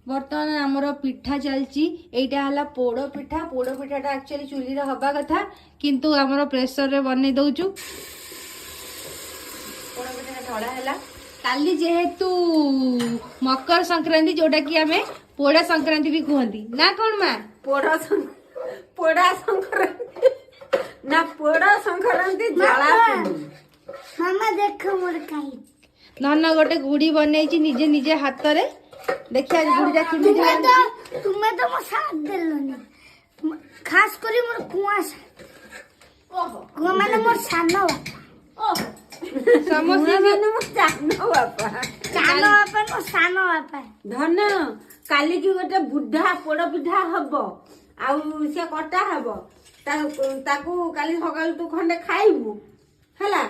बर्तमान आमर पिठा चलची एटा हला पोड़ पिठाटा एक्चुअली चुली रे हबा कथा किंतु आमर प्रेशर रे बनै दउचु पोड़ पिठाटा ढळा हला काली जेहेतु मकर संक्रांति जोटा कि आमे पोड़ा संक्रांति भी कहती ना कौन माँ पोड़ा संक्रांति ना पोड़ा संक्रांति जला मामा देख मोर खाई धन गोटे गुड़ी बनै निजे निजे हाथ रे देखिए गुड़ीटा किमी तुम्हें तो मो साथ देलनी खास करी मोर कुआ माने मोर सानो समस्या सानो बापा मोर सानो बापा धन काली की गोटे बुढ़ा पोड़ पिठा हब आउ से कटा हब ताकू काली सकाल तू खंडे खाइबू हैला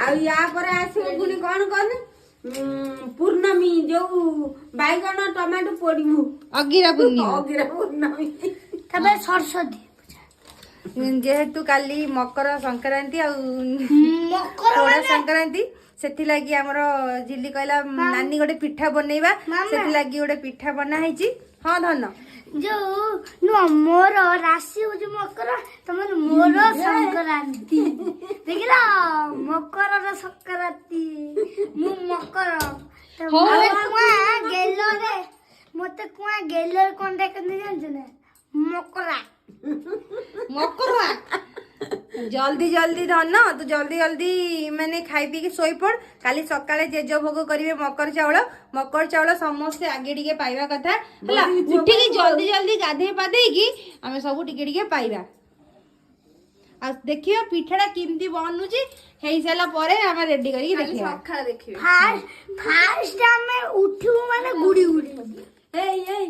आ या पर आसी पुनी कोन कोन पूर्णमी जो बैगन टमाटो पोड़ीमु अगिरा पूर्णिमा पूर्णमी तबे सरस्वती जेहेतु काली मकर संक्रांति आ मकर पोड़ा संक्रांति सेथि लागी हमर जिल्ली कहला नानी गोटे पिठा बनैबा सेथि लागी गोटे पिठा बना हैची हां धन जो नो मोर राशि हो जो मकर तमन मोर संक्रांति देखिला मकर र संक्रांति मु मकर हो कुआ गेलो रे मते कुआ गेलो कोंडा कने जानछ ना मकरा मकरवा जल्दी जल्दी धन तू जल्दी जल्दी माने खाई पी के सोई पड़ काली सकाळे जेज भोग करिवे मकर चावल समस्त आगे टिके पाइबा कथा हला उठी के जल्दी जल्दी गाधे पादे की हमें सब टिके टिके पाइबा आ देखियो पिठाटा किमती बनुची हेई साला परे हम रेडी करी देखियो सखा देखियो फास्ट हमें उठू माने गुड़ी गुड़ी एई